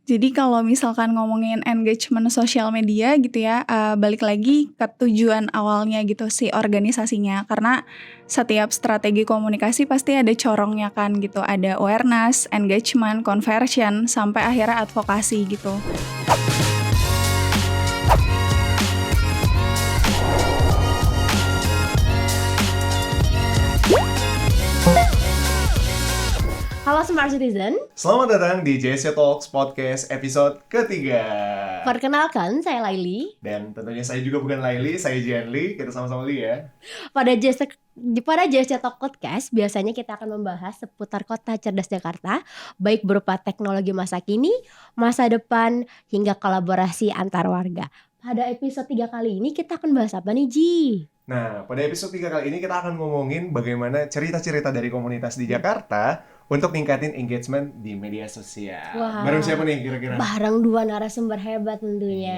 Jadi kalau misalkan ngomongin engagement sosial media gitu ya, balik lagi ke tujuan awalnya gitu si organisasinya. Karena setiap strategi komunikasi pasti ada corongnya kan gitu. Ada awareness, engagement, conversion, sampai akhirnya advokasi gitu. Halo Smart Citizen. Selamat datang di JSC Talks Podcast episode ketiga. Perkenalkan, saya Laili. Dan tentunya saya juga bukan Laili, saya Jianli. Kita sama-sama Li ya. Pada JSC Talk Podcast, biasanya kita akan membahas seputar kota cerdas Jakarta, baik berupa teknologi masa kini, masa depan, hingga kolaborasi antar warga. Pada episode 3 kali ini kita akan bahas apa nih, Ji? Nah, pada episode 3 kali ini kita akan ngomongin bagaimana cerita-cerita dari komunitas di Jakarta untuk ningkatin engagement di media sosial. Wah. Bareng siapa nih kira-kira? Bareng dua narasumber hebat tentunya.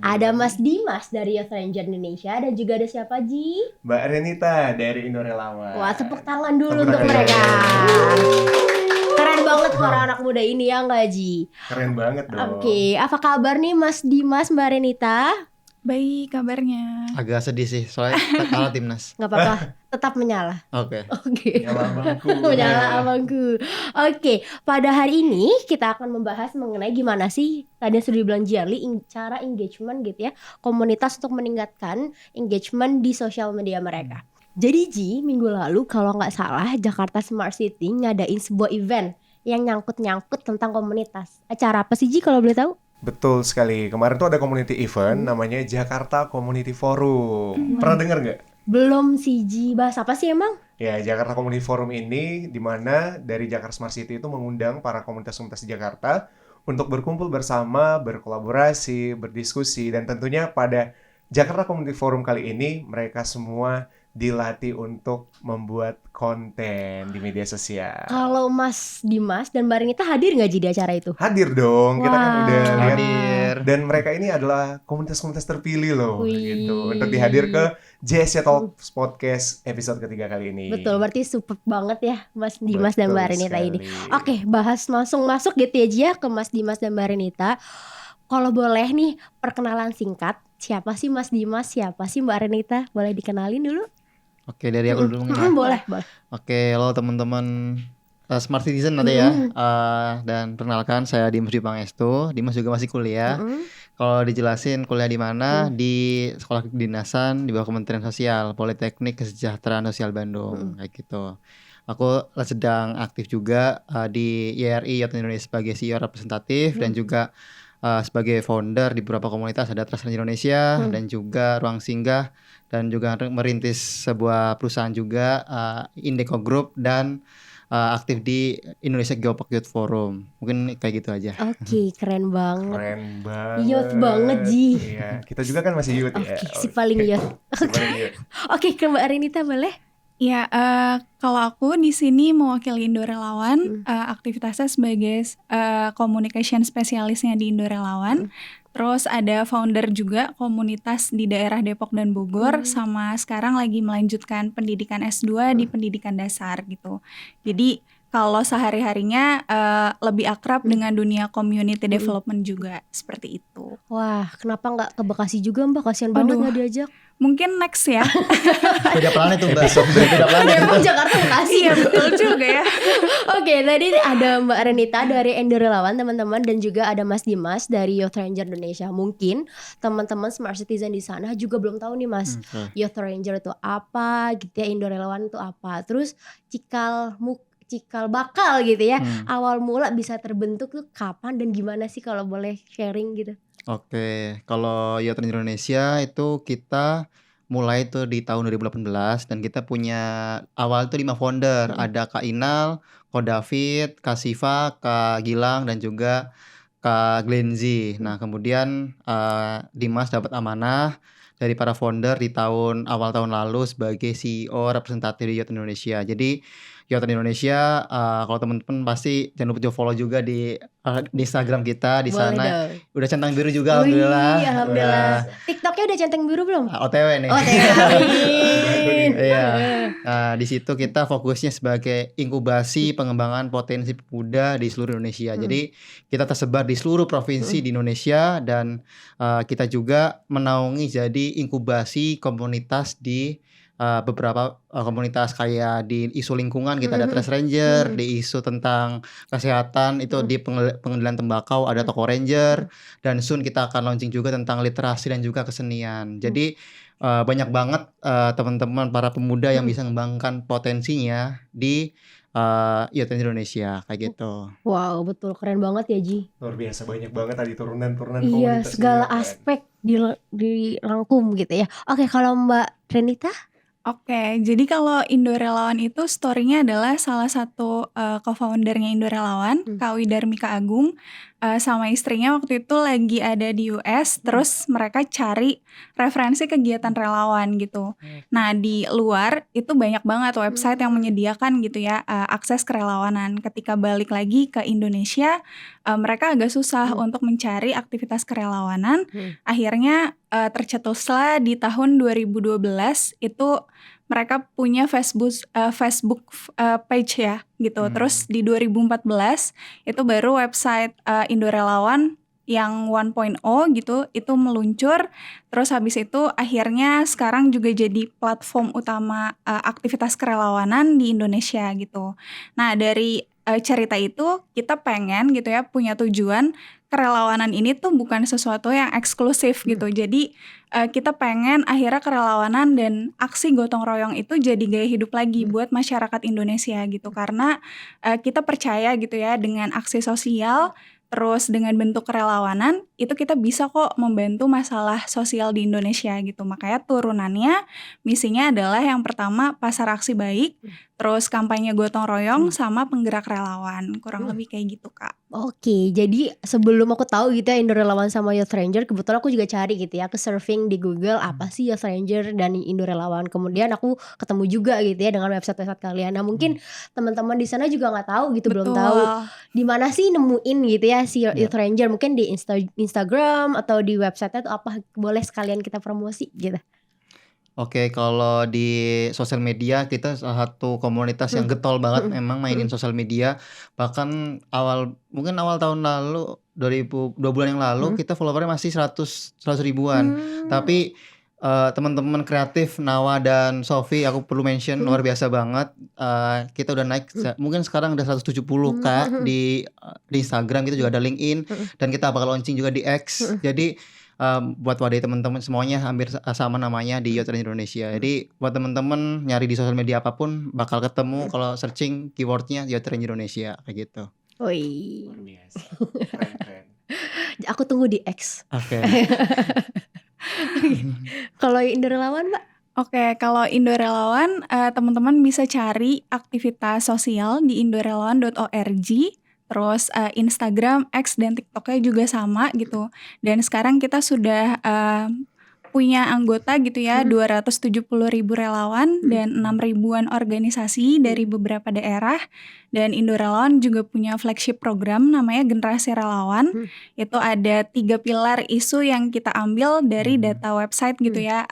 Ada Mas Dimas dari Youth Ranger Indonesia dan juga ada siapa, Ji? Mbak Renita dari Indo Relawan. Wah, tepuk tangan dulu Tepuk untuk tangan. mereka. Keren banget para anak muda ini ya nggak, Ji? Keren banget dong. Oke, apa kabar nih Mas Dimas, Mbak Renita? Baik kabarnya. Agak sedih sih, soalnya kalah timnas. Nggak apa-apa, tetap menyala. Oke. Oke. Nyala abangku. Menyala abangku. Oke, pada hari ini kita akan membahas mengenai gimana sih tadi yang sudah dibilang Jianli, cara engagement gitu ya, komunitas untuk meningkatkan engagement di sosial media mereka. Jadi Ji, minggu lalu kalau nggak salah Jakarta Smart City ngadain sebuah event yang nyangkut-nyangkut tentang komunitas. Acara apa sih Ji kalau boleh tahu? Betul sekali. Kemarin tuh ada community event namanya Jakarta Community Forum. Pernah dengar nggak? Belum sih Ji, bahas apa sih emang? Ya, Jakarta Community Forum ini di mana dari Jakarta Smart City itu mengundang para komunitas-komunitas di Jakarta untuk berkumpul bersama, berkolaborasi, berdiskusi, dan tentunya pada Jakarta Community Forum kali ini mereka semua dilatih untuk membuat konten di media sosial. Kalau Mas Dimas dan Mbak Renita hadir nggak Ji di acara itu? Hadir dong, kita kan Wah. udah lihat. Hadir. Dan mereka ini adalah komunitas-komunitas terpilih loh, Wih. gitu, untuk dihadir ke JSC Talks Podcast episode ketiga kali ini. Betul, berarti super banget ya Mas Dimas dan Betul Mbak Renita sekali. ini. Oke, bahas langsung masuk gitu ya Ji ya ke Mas Dimas dan Mbak Renita. Kalau boleh nih perkenalan singkat, siapa sih Mas Dimas, siapa sih Mbak Renita? Boleh dikenalin dulu? Oke, dari aku dulu mungkin ya. Boleh. Oke, halo teman-teman Smart Citizen nanti ya. Dan perkenalkan saya Dimas Dwi Pangestu. Dimas juga masih kuliah. Kalau dijelasin kuliah di mana? Di Sekolah Kedinasan di bawah Kementerian Sosial, Politeknik Kesejahteraan Sosial Bandung, kayak gitu. Aku sedang aktif juga di YRI Youth Indonesia sebagai CEO representatif dan juga sebagai founder di beberapa komunitas, ada Trust Indonesia dan juga Ruang Singgah, dan juga merintis sebuah perusahaan juga Indeco Group, dan aktif di Indonesia Geopark Youth Forum. Mungkin kayak gitu aja. Oke, keren banget. Keren banget. Youth banget, Ji. Iya, kita juga kan masih youth ya. Oke, si paling youth. Si paling youth. Oke, ke Mbak Renita boleh? Ya, kalau aku di sini mewakili Indo Relawan, aktivitasnya sebagai communication spesialisnya di Indo Relawan. Terus ada founder juga komunitas di daerah Depok dan Bogor, sama sekarang lagi melanjutkan pendidikan S2 di pendidikan dasar gitu. Jadi kalau sehari-harinya lebih akrab dengan dunia community development juga, seperti itu. Wah, kenapa nggak ke Bekasi juga Mbak? Kasian banget Aduh. nggak diajak. Mungkin next ya. Beda planet tuh, Mbak. Beda planet. Emang Jakarta Bekasi. Iya, betul juga ya. Oke, tadi ada Mbak Renita dari Indo Relawan teman-teman, dan juga ada Mas Dimas dari Youth Ranger Indonesia. Mungkin teman-teman Smart Citizen di sana juga belum tahu nih Mas, Youth Ranger itu apa gitu ya, Indo Relawan itu apa. Terus cikal bakal gitu ya, awal mula bisa terbentuk tuh kapan dan gimana sih kalau boleh sharing gitu? Oke, kalau Youth Ranger Indonesia itu kita mulai tuh di tahun 2018, dan kita punya awal tuh 5 founder. Ada Kak Inal, Ko David, Kak Siva, Kak Gilang, dan juga Kak Glenzi. Nah, kemudian Dimas dapat amanah dari para founder di awal tahun lalu sebagai CEO representatif di Youth Indonesia. Jadi Youth Trend Indonesia. Kalau teman-teman pasti jangan lupa follow juga di Instagram kita di Boleh sana. dong. Udah centang biru juga, Wih, alhamdulillah. alhamdulillah. TikToknya udah centang biru belum? OTW nih. Oh, amin. Iya. Nah, di situ kita fokusnya sebagai inkubasi pengembangan potensi pemuda di seluruh Indonesia. Jadi kita tersebar di seluruh provinsi di Indonesia dan kita juga menaungi jadi inkubasi komunitas di beberapa komunitas kayak di isu lingkungan kita ada Trash Ranger, di isu tentang kesehatan itu di pengendalian tembakau ada Toko Ranger, dan soon kita akan launching juga tentang literasi dan juga kesenian. Jadi banyak banget teman-teman para pemuda yang bisa mengembangkan potensinya di Youth Trend Indonesia kayak gitu. Wow, betul, keren banget ya Ji. Luar biasa, banyak banget tadi turunan-turunan Iya, komunitas segala juga, kan. aspek dirangkum gitu ya. Oke, kalau Mbak Renita? Oke, jadi kalau Indo Relawan itu story-nya adalah salah satu co-foundernya Indo Relawan, Kak Widarmika Agung, sama istrinya waktu itu lagi ada di US, terus mereka cari referensi kegiatan relawan gitu. Nah, di luar itu banyak banget website yang menyediakan gitu ya akses kerelawanan. Ketika balik lagi ke Indonesia, mereka agak susah untuk mencari aktivitas kerelawanan. Akhirnya tercetuslah di tahun 2012 itu mereka punya Facebook page ya gitu. Terus di 2014 itu baru website Indo Relawan yang 1.0 gitu itu meluncur. Terus habis itu akhirnya sekarang juga jadi platform utama aktivitas kerelawanan di Indonesia gitu. Nah, dari cerita itu kita pengen gitu ya punya tujuan kerelawanan ini tuh bukan sesuatu yang eksklusif gitu. Jadi kita pengen akhirnya kerelawanan dan aksi gotong royong itu jadi gaya hidup lagi buat masyarakat Indonesia gitu. Karena kita percaya gitu ya dengan aksi sosial terus dengan bentuk kerelawanan itu kita bisa kok membantu masalah sosial di Indonesia gitu. Makanya turunannya misinya adalah yang pertama pasar aksi baik, terus kampanye gotong royong sama penggerak relawan. Kurang lebih kayak gitu, Kak. Oke, jadi sebelum aku tahu gitu ya Indo Relawan sama Youth Ranger, kebetulan aku juga cari gitu ya, aku surfing di Google apa sih Youth Ranger dan Indo Relawan. Kemudian aku ketemu juga gitu ya dengan website-website kalian. Nah, mungkin teman-teman di sana juga nggak tahu gitu, belum tahu di mana sih nemuin gitu ya si Youth Ranger. Mungkin di Instagram atau di website-nya tuh apa, boleh sekalian kita promosi gitu. Oke, kalau di sosial media kita salah satu komunitas yang getol banget memang mainin sosial media. Bahkan mungkin awal tahun lalu 2 bulan yang lalu kita followernya masih 100 ribuan. Tapi teman-teman kreatif Nawa dan Sofi aku perlu mention luar biasa banget. Kita udah naik mungkin sekarang udah 170k di Instagram, kita juga ada LinkedIn dan kita bakal launching juga di X. Jadi buat wadah teman-teman semuanya hampir sama namanya di Youth Trend Indonesia. Jadi buat teman-teman nyari di sosial media apapun bakal ketemu kalau searching keywordnya Youth Trend Indonesia kayak gitu. Woi, Luar biasa. Keren. aku tunggu di X. Oke. Kalau Indo Relawan, Mbak? Oke, kalau Indo Relawan teman-teman bisa cari aktivitas sosial di indorelawan.org. Terus Instagram, X, dan TikToknya juga sama gitu. Dan sekarang kita sudah punya anggota gitu ya, 270.000 relawan dan 6.000-an organisasi dari beberapa daerah. Dan Indo Relawan juga punya flagship program namanya Generasi Relawan. Itu ada 3 pilar isu yang kita ambil dari data website gitu ya.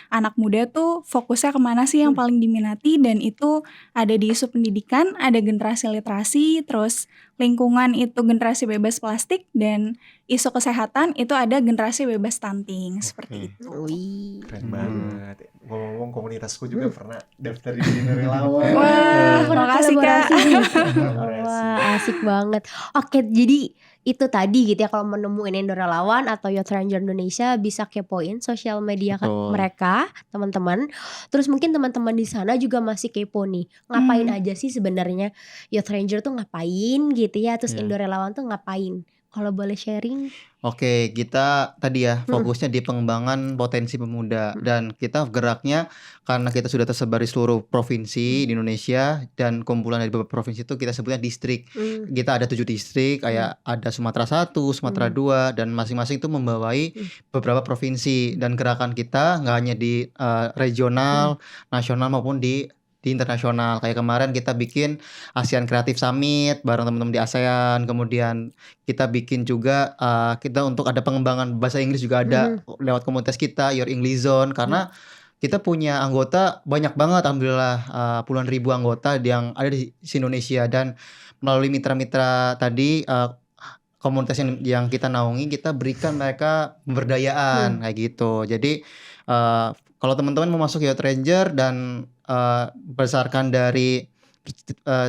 Anak muda tuh fokusnya kemana sih yang paling diminati, dan itu ada di isu pendidikan, ada generasi literasi, terus lingkungan itu generasi bebas plastik, dan isu kesehatan itu ada generasi bebas stunting. Seperti itu. Wih. Keren banget. Ngomong-ngomong komunitasku juga pernah daftar di Indo Relawan. Wah, Pernah makasih Kak. Kolaborasi. Wah, asik banget. Oke, jadi itu tadi gitu ya, kalau menemuin Indo Relawan atau Youth Ranger Indonesia bisa kepoin sosial media mereka, teman-teman. Terus mungkin teman-teman di sana juga masih kepo nih, ngapain aja sih sebenarnya Youth Ranger tuh ngapain gitu ya, terus Indo Relawan tuh ngapain? Kalau boleh sharing. Oke, kita tadi ya fokusnya di pengembangan potensi pemuda, dan kita geraknya karena kita sudah tersebar di seluruh provinsi di Indonesia, dan kumpulan dari beberapa provinsi itu kita sebutnya distrik. Kita ada 7 distrik, kayak ada Sumatera 1, Sumatera 2, dan masing-masing itu membawai beberapa provinsi, dan gerakan kita nggak hanya di regional, nasional maupun di di internasional. Kayak kemarin kita bikin ASEAN Creative Summit bareng teman-teman di ASEAN. Kemudian kita bikin juga kita untuk ada pengembangan bahasa Inggris juga ada lewat komunitas kita Your English Zone, karena kita punya anggota banyak banget, alhamdulillah puluhan ribu anggota yang ada di Indonesia, dan melalui mitra-mitra tadi komunitas yang kita naungi, kita berikan mereka pemberdayaan kayak gitu. Jadi kalau teman-teman mau masuk Youth Ranger dan berdasarkan dari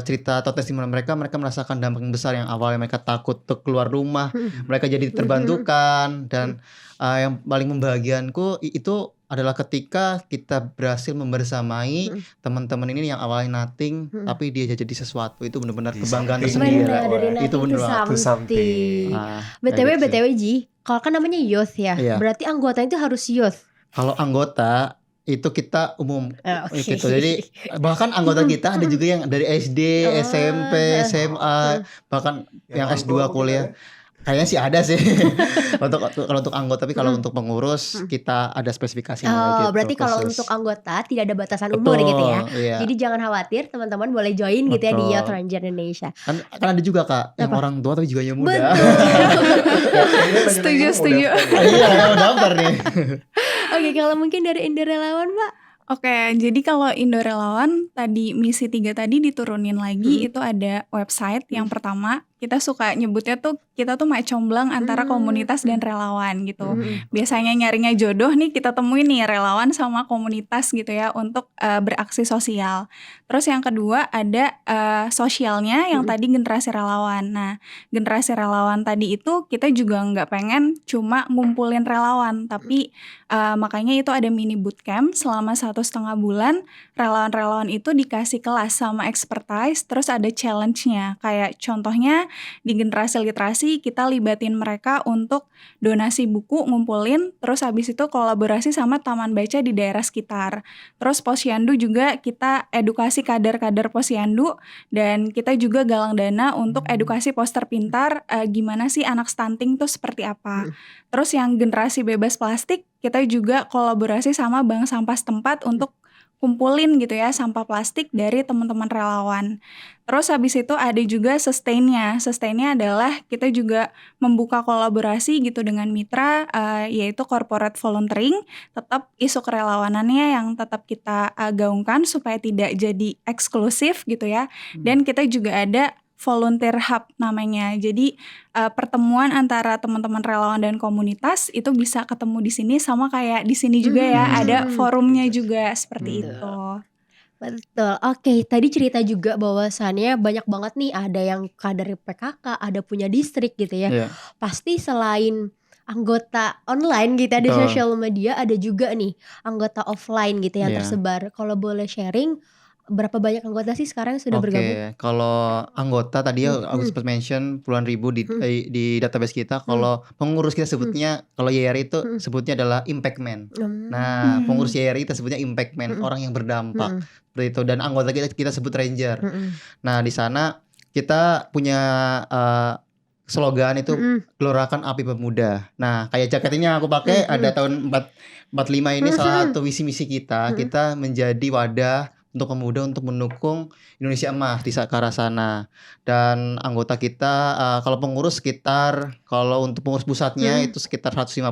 cerita atau testimoni mereka merasakan dampak yang besar. Yang awalnya mereka takut untuk keluar rumah, mereka jadi terbantukan. Dan yang paling membahagiakanku itu adalah ketika kita berhasil membersamai teman-teman ini yang awalnya nothing, tapi dia jadi sesuatu. Itu benar-benar kebanggaan tersendiri. Itu benar something. BTW Ji, kalau kan namanya youth ya, berarti anggota itu harus youth. Kalau anggota itu kita umum gitu. Jadi bahkan anggota kita ada juga yang dari SD, SMP, SMA, bahkan yang S2 kuliah. Kayaknya sih ada sih kalau untuk anggota, tapi kalau untuk pengurus kita ada spesifikasinya gitu. Berarti kalau untuk anggota tidak ada batasan umur gitu ya. Iya. Jadi jangan khawatir, teman-teman boleh join gitu ya di Youth Ranger Indonesia. Kan ada juga Kak yang orang tua tapi juga yang muda. Setuju. Iya, daftar nih. Oke, kalau mungkin dari Indo Relawan, Mbak. Oke, jadi kalau Indo Relawan tadi misi 3 tadi diturunin lagi, itu ada website yang pertama. Kita suka nyebutnya tuh kita tuh comblang antara komunitas dan relawan gitu. Biasanya nyarinya jodoh nih, kita temuin nih relawan sama komunitas gitu ya untuk beraksi sosial. Terus yang kedua ada sosialnya yang tadi generasi relawan. Nah, generasi relawan tadi itu kita juga nggak pengen cuma ngumpulin relawan, tapi makanya itu ada mini bootcamp selama 1,5 bulan. Relawan-relawan itu dikasih kelas sama expertise, terus ada challenge-nya. Kayak contohnya di generasi literasi kita libatin mereka untuk donasi buku, ngumpulin, terus habis itu kolaborasi sama taman baca di daerah sekitar. Terus Posyandu juga kita edukasi kader-kader Posyandu, dan kita juga galang dana untuk edukasi poster pintar, gimana sih anak stunting tuh seperti apa. Terus yang generasi bebas plastik kita juga kolaborasi sama bank sampah setempat untuk kumpulin gitu ya sampah plastik dari teman-teman relawan. Terus habis itu ada juga sustain-nya. Sustain-nya adalah kita juga membuka kolaborasi gitu dengan mitra, yaitu corporate volunteering. Tetap isu kerelawanannya yang tetap kita gaungkan supaya tidak jadi eksklusif gitu ya. Dan kita juga ada volunteer hub namanya. Jadi pertemuan antara teman-teman relawan dan komunitas itu bisa ketemu di sini, sama kayak di sini juga ya, ada forumnya juga seperti itu. Betul. Oke, tadi cerita juga bahwasannya banyak banget nih, ada yang kader PKK, ada punya distrik gitu ya. Pasti selain anggota online gitu di sosial media, ada juga nih anggota offline gitu yang tersebar. Kalau boleh sharing, berapa banyak anggota sih sekarang yang sudah bergabung? Kalau anggota tadi aku sempat mention puluhan ribu di database kita. Kalau pengurus kita sebutnya, kalau YRI itu sebutnya adalah Impact Man. Nah, pengurus YRI kita sebutnya Impact Man, orang yang berdampak. Seperti itu. Dan anggota kita sebut Ranger. Nah, di sana kita punya slogan itu gelorakan api pemuda. Nah, kayak jaket ini yang aku pakai ada tahun 45 ini salah satu visi misi kita. Kita menjadi wadah untuk pemuda untuk mendukung Indonesia Emas di arah sana. Dan anggota kita kalau pengurus sekitar, kalau untuk pengurus pusatnya itu sekitar 150,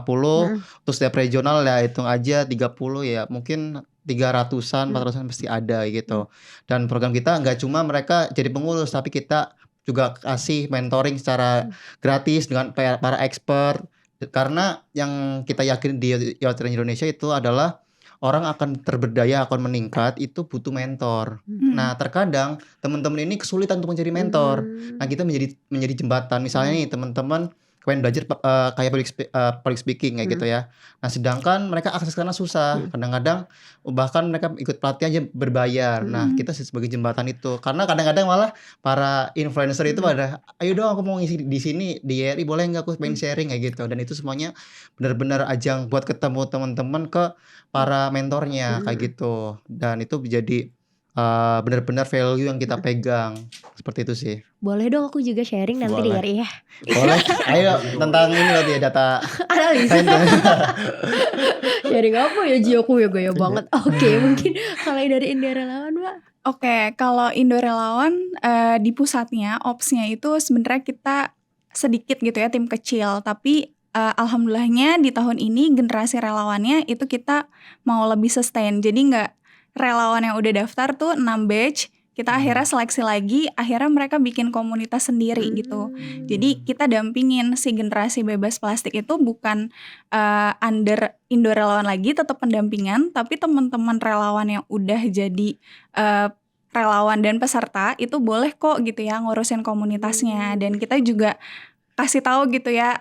untuk setiap regional ya hitung aja 30 ya, mungkin 300-an, 400-an pasti ada gitu. Dan program kita nggak cuma mereka jadi pengurus, tapi kita juga kasih mentoring secara gratis dengan para expert. Karena yang kita yakin di Youth Ranger Indonesia itu adalah orang akan terberdaya, akan meningkat, itu butuh mentor. Nah, terkadang teman-teman ini kesulitan untuk mencari mentor. Nah, kita menjadi jembatan. Misalnya nih teman-teman kalian belajar kayak public speaking kayak gitu ya. Nah, sedangkan mereka akses karena susah. Kadang-kadang bahkan mereka ikut pelatihan aja berbayar. Nah, kita sebagai jembatan itu. Karena kadang-kadang malah para influencer itu pada, ayo dong aku mau ngisi di sini di YRI, boleh nggak aku pengen sharing kayak gitu. Dan itu semuanya benar-benar ajang buat ketemu teman-teman ke para mentornya kayak gitu. Dan itu menjadi benar-benar value yang kita pegang. Seperti itu sih. Boleh dong aku juga sharing nanti di YRI ya. Boleh. Ayo tentang ini loh ya, data analisa. Sharing apa ya Ji, aku ya gaya banget. Oke, mungkin kalau dari Indo Relawan, Mbak. Oke, kalau Indo Relawan di pusatnya, opsnya itu sebenarnya kita sedikit gitu ya, tim kecil. Tapi alhamdulillahnya di tahun ini generasi relawannya itu kita mau lebih sustain. Jadi nggak relawan yang udah daftar tuh 6 batch, kita akhirnya seleksi lagi, akhirnya mereka bikin komunitas sendiri gitu. Jadi kita dampingin si generasi bebas plastik itu bukan under Indo Relawan lagi, tetap pendampingan, tapi teman-teman relawan yang udah jadi relawan dan peserta itu boleh kok gitu ya ngurusin komunitasnya. Dan kita juga kasih tahu gitu ya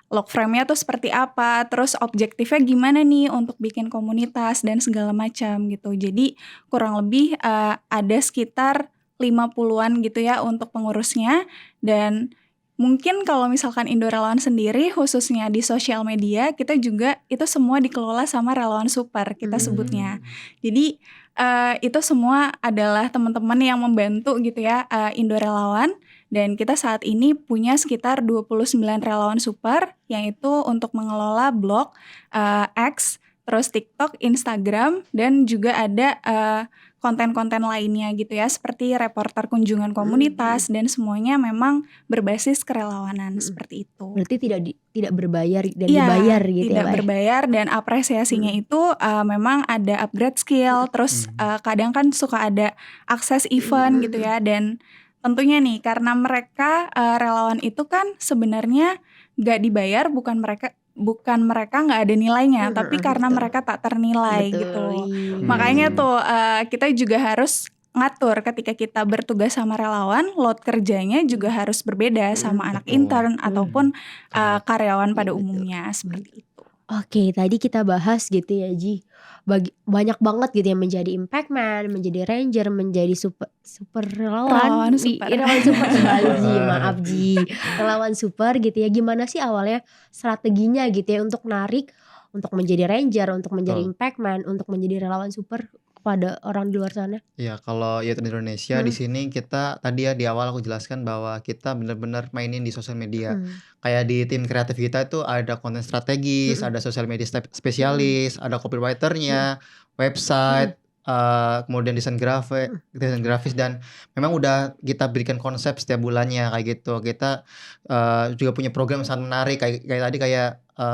log frame-nya tuh seperti apa, terus objektifnya gimana nih untuk bikin komunitas dan segala macam gitu. Jadi kurang lebih ada sekitar 50-an gitu ya untuk pengurusnya. Dan mungkin kalau misalkan Indo Relawan sendiri khususnya di sosial media, kita juga itu semua dikelola sama relawan super kita sebutnya. Jadi itu semua adalah teman-teman yang membantu gitu ya Indo Relawan. Dan kita saat ini punya sekitar 29 relawan super yang itu untuk mengelola blog, X, terus TikTok, Instagram, dan juga ada konten-konten lainnya gitu ya, seperti reporter kunjungan komunitas dan semuanya memang berbasis kerelawanan seperti itu. Berarti tidak berbayar dan dibayar gitu tidak ya, Pak? berbayar, dan apresiasinya itu memang ada upgrade skill, terus kadang kan suka ada akses event gitu ya. Dan tentunya nih karena mereka relawan itu kan sebenarnya gak dibayar, bukan mereka nggak ada nilainya, tapi karena mereka tak ternilai gitu. Makanya tuh kita juga harus ngatur ketika kita bertugas sama relawan, load kerjanya juga harus berbeda sama anak intern ataupun karyawan pada umumnya seperti itu. Oke, tadi kita bahas gitu ya Ji, banyak banget gitu yang menjadi impact man, menjadi ranger, menjadi super relawan, Relawan super. relawan super kembali Ji, maaf Ji, relawan super gitu ya. Gimana sih awalnya strateginya gitu ya untuk narik, untuk menjadi ranger, untuk menjadi impact man, untuk menjadi relawan super pada orang di luar sana? Ya, kalau Youth Indonesia di sini kita tadi ya di awal aku jelaskan bahwa kita benar-benar mainin di sosial media. Kayak di tim kreatif kita itu ada konten strategis, ada sosial media spesialis, ada copywriternya, website, kemudian desain grafis, dan memang udah kita berikan konsep setiap bulannya kayak gitu. Kita juga punya program yang sangat menarik kayak tadi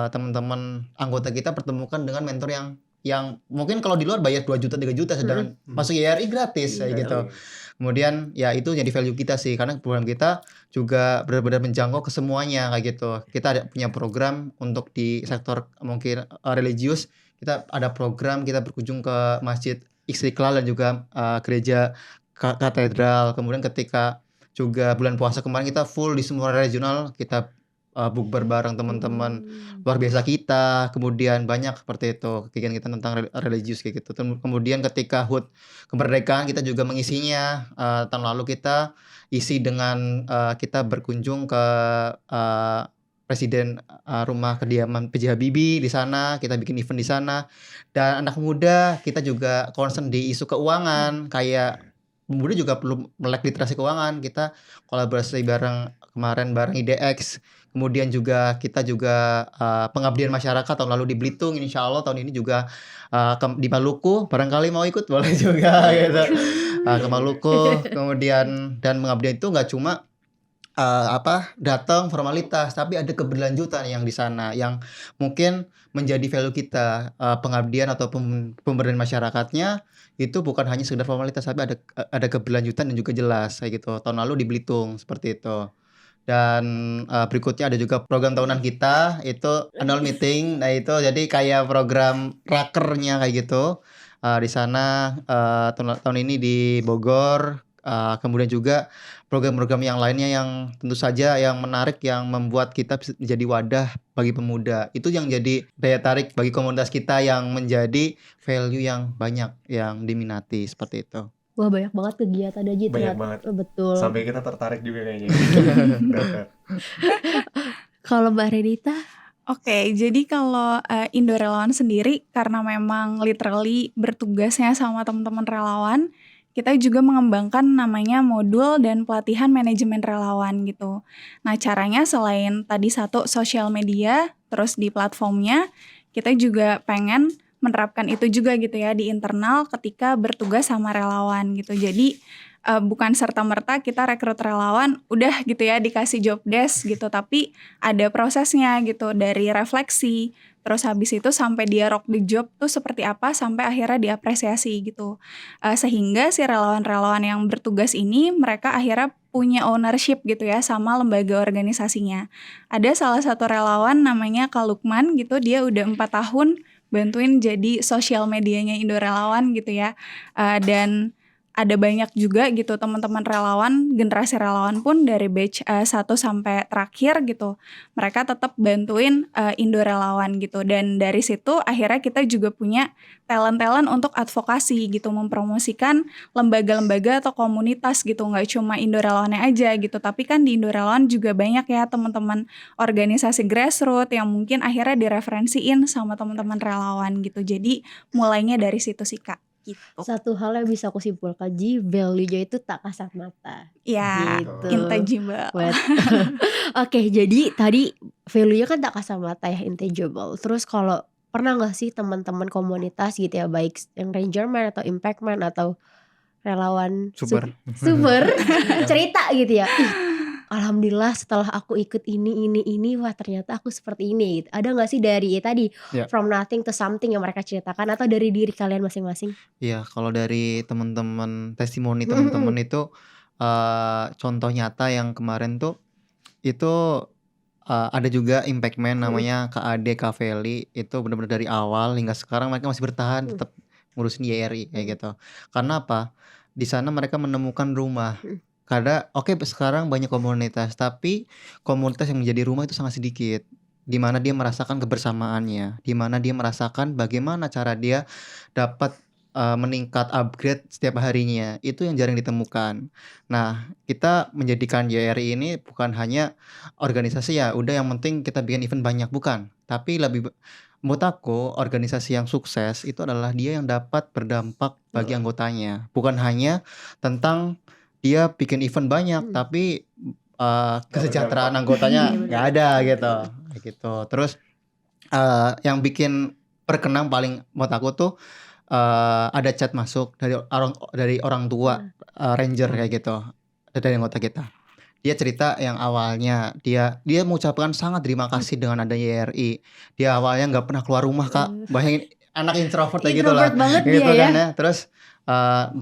teman-teman anggota kita pertemukan dengan mentor yang mungkin kalau di luar bayar 2 juta 3 juta sedangkan masuk YRI gratis kayak gitu. Kemudian ya itu jadi value kita sih, karena program kita juga benar-benar menjangkau ke semuanya kayak gitu. Kita punya program untuk di sektor mungkin religius, kita ada program kita berkunjung ke Masjid Istiqlal dan juga gereja katedral. Kemudian ketika juga bulan puasa kemarin kita full di semua regional, kita bukber bareng teman-teman luar biasa kita. Kemudian banyak seperti itu kegiatan kita tentang religius kayak gitu. Kemudian ketika HUT kemerdekaan kita juga mengisinya. Tahun lalu kita isi dengan kita berkunjung ke presiden rumah kediaman PJ Habibie di sana, kita bikin event di sana. Dan anak muda kita juga concern di isu keuangan, kayak pemuda juga perlu melek literasi keuangan. Kita kolaborasi kemarin bareng IDX. Kemudian juga kita juga pengabdian masyarakat tahun lalu di Belitung, insya Allah tahun ini juga di Maluku, barangkali mau ikut boleh juga gitu. Ke Maluku, kemudian dan pengabdian itu nggak cuma datang formalitas, tapi ada keberlanjutan yang di sana yang mungkin menjadi value kita. Pengabdian atau pemberdayaan masyarakatnya itu bukan hanya sekedar formalitas, tapi ada keberlanjutan dan juga jelas kayak gitu. Tahun lalu di Belitung seperti itu. Dan berikutnya ada juga program tahunan kita, itu annual meeting. Nah itu jadi kayak program rakernya kayak gitu. Di sana tahun ini di Bogor. Kemudian juga program-program yang lainnya yang tentu saja yang menarik, yang membuat kita menjadi wadah bagi pemuda. Itu yang jadi daya tarik bagi komunitas kita, yang menjadi value yang banyak yang diminati seperti itu. Wah, banyak banget kegiatan aja. Banyak banget. Betul. Sampai kita tertarik juga kayaknya. Kalau Mbak Renita? Oke, jadi kalau Indo Relawan sendiri, karena memang literally bertugasnya sama teman-teman relawan, kita juga mengembangkan namanya modul dan pelatihan manajemen relawan gitu. Nah, caranya selain tadi satu sosial media, terus di platformnya, kita juga pengen menerapkan itu juga gitu ya di internal ketika bertugas sama relawan gitu. Jadi bukan serta-merta kita rekrut relawan udah gitu ya dikasih job desk gitu, tapi ada prosesnya gitu dari refleksi, terus habis itu sampai dia rock the job tuh seperti apa sampai akhirnya diapresiasi gitu. Sehingga si relawan-relawan yang bertugas ini mereka akhirnya punya ownership gitu ya sama lembaga organisasinya. Ada salah satu relawan namanya Kak Lukman gitu, dia udah 4 tahun bantuin jadi sosial medianya Indo Relawan gitu ya. Dan ada banyak juga gitu teman-teman relawan, generasi relawan pun dari batch 1 sampai terakhir gitu. Mereka tetap bantuin Indo Relawan gitu. Dan dari situ akhirnya kita juga punya talent-talent untuk advokasi gitu, mempromosikan lembaga-lembaga atau komunitas gitu. Nggak cuma Indo Relawannya aja gitu, tapi kan di Indo Relawan juga banyak ya teman-teman organisasi grassroots yang mungkin akhirnya direferensiin sama teman-teman relawan gitu. Jadi mulainya dari situ sih Kak. Gitu. Satu hal yang bisa aku simpulkan, value-nya itu tak kasat mata. Ya, gitu. intangible. Oke, jadi tadi value-nya kan tak kasat mata ya, intangible. Terus kalau pernah gak sih teman-teman komunitas gitu ya, baik yang Rangerman atau Impactman atau relawan Super cerita gitu ya, alhamdulillah setelah aku ikut ini, wah ternyata aku seperti ini. Ada gak sih dari tadi from nothing to something yang mereka ceritakan, atau dari diri kalian masing-masing? Iya, kalau dari teman-teman, testimoni teman-teman itu contoh nyata yang kemarin tuh itu ada juga Impactman namanya Kak Ade, Kak Feli, itu benar-benar dari awal hingga sekarang mereka masih bertahan tetap ngurusin YRI kayak gitu. Karena apa? Di sana mereka menemukan rumah. Karena sekarang banyak komunitas, tapi komunitas yang menjadi rumah itu sangat sedikit. Di mana dia merasakan kebersamaannya, di mana dia merasakan bagaimana cara dia dapat meningkat upgrade setiap harinya. Itu yang jarang ditemukan. Nah, kita menjadikan YRI ini bukan hanya organisasi ya, udah yang penting kita bikin event banyak, bukan. Tapi lebih menurut aku organisasi yang sukses itu adalah dia yang dapat berdampak bagi anggotanya. Bukan hanya tentang dia bikin event banyak, tapi kesejahteraan anggotanya nggak ada gitu. Terus yang bikin berkenang paling menurut aku tuh ada chat masuk dari orang tua Ranger kayak gitu, dari anggota kita. Dia cerita yang awalnya dia mengucapkan sangat terima kasih dengan adanya YRI. Dia awalnya nggak pernah keluar rumah Kak. Bayangin anak introvert kayak gitu lah. Gitu kan ya. Terus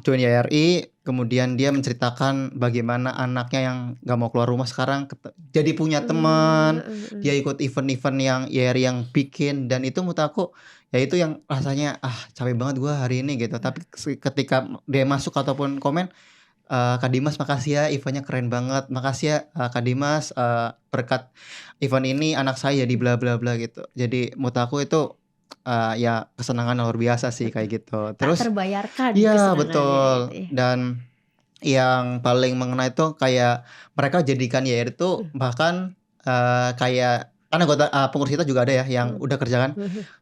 join YRI, kemudian dia menceritakan bagaimana anaknya yang nggak mau keluar rumah sekarang jadi punya teman. Dia ikut event-event yang YRI yang bikin, dan itu menurut aku ya itu yang rasanya capek banget gue hari ini gitu. Tapi ketika dia masuk ataupun komen, Kak Dimas makasih ya, eventnya keren banget, makasih ya Kak Dimas, berkat event ini anak saya jadi bla bla bla gitu. Jadi menurut aku itu ya kesenangan luar biasa sih kayak gitu. Terus tak terbayarkan. Iya betul gitu ya. Dan yang paling mengena itu kayak mereka jadikan YRI itu bahkan kayak kan anggota pengurus kita juga ada ya yang udah kerja kan.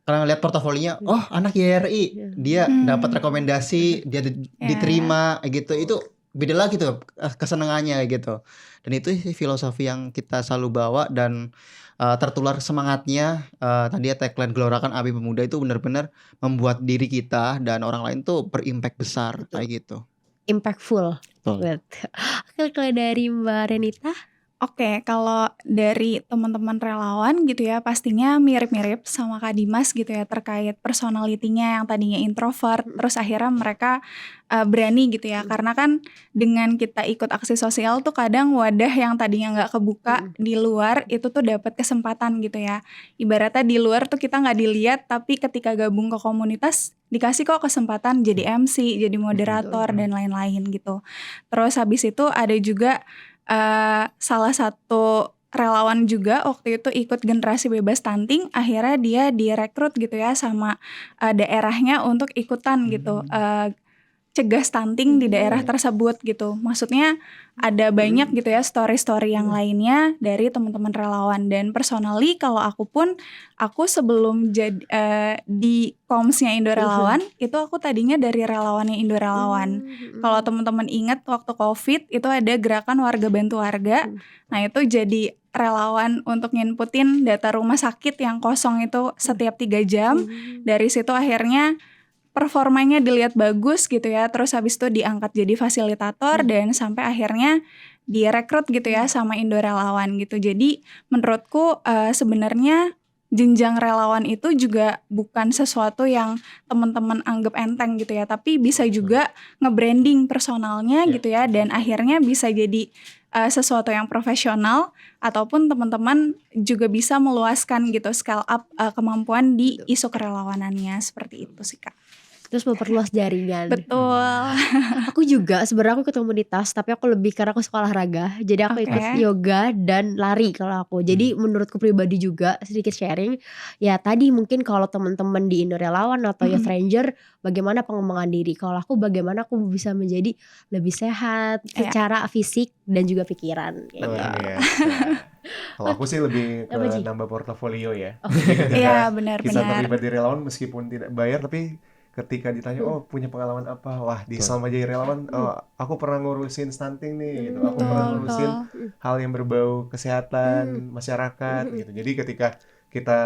Karena ngeliat portofolinya, anak YRI, dia dapat rekomendasi, dia diterima gitu. Itu beda lagi tuh kesenangannya gitu. Dan itu filosofi yang kita selalu bawa, dan tertular semangatnya. Tadi ya tagline Gelorakan Api Pemuda itu benar-benar membuat diri kita dan orang lain tuh berimpact besar. Betul. Kayak gitu. Impactful. Oke, kalau dari Mbak Renita? Oke, kalau dari teman-teman relawan gitu ya, pastinya mirip-mirip sama Kak Dimas gitu ya, terkait personality-nya yang tadinya introvert, terus akhirnya mereka berani gitu ya, karena kan dengan kita ikut aksi sosial tuh kadang wadah yang tadinya nggak kebuka di luar itu tuh dapat kesempatan gitu ya. Ibaratnya di luar tuh kita nggak dilihat, tapi ketika gabung ke komunitas dikasih kok kesempatan jadi MC, jadi moderator dan lain-lain gitu. Terus habis itu ada juga salah satu relawan juga waktu itu ikut generasi bebas stunting, akhirnya dia direkrut gitu ya sama daerahnya untuk ikutan gitu cegah stunting di daerah tersebut gitu. Maksudnya ada banyak gitu ya story-story yang lainnya dari teman-teman relawan. Dan personally kalau aku sebelum di komsnya Indo Relawan itu aku tadinya dari relawannya Indo Relawan. Kalau teman-teman ingat waktu COVID itu ada gerakan warga bantu warga. Nah itu jadi relawan untuk nginputin data rumah sakit yang kosong itu setiap 3 jam. Dari situ akhirnya performanya dilihat bagus gitu ya, terus habis itu diangkat jadi fasilitator dan sampai akhirnya direkrut gitu ya sama Indo Relawan gitu. Jadi menurutku sebenarnya jenjang relawan itu juga bukan sesuatu yang teman-teman anggap enteng gitu ya, tapi bisa juga nge-branding personalnya gitu ya, dan akhirnya bisa jadi sesuatu yang profesional, ataupun teman-teman juga bisa meluaskan gitu, scale up kemampuan di isu kerelawanannya, seperti itu sih Kak. Terus memperluas jaringan. Betul. Aku juga sebenarnya aku ikut komunitas, tapi aku lebih karena aku suka olahraga. Jadi aku ikut yoga dan lari kalau aku. Jadi menurutku pribadi juga sedikit sharing. Ya tadi mungkin kalau teman-teman di Indo Relawan atau Youth Ranger, bagaimana pengembangan diri. Kalau aku bagaimana aku bisa menjadi lebih sehat secara fisik dan juga pikiran. Kalau aku sih lebih ke nambah portofolio ya. Iya benar-benar. Kita terlibat di relawan meskipun tidak bayar, tapi ketika ditanya punya pengalaman apa, wah di selama jadi relawan aku pernah ngurusin stunting nih gitu, aku pernah ngurusin hal yang berbau kesehatan masyarakat gitu. Jadi ketika kita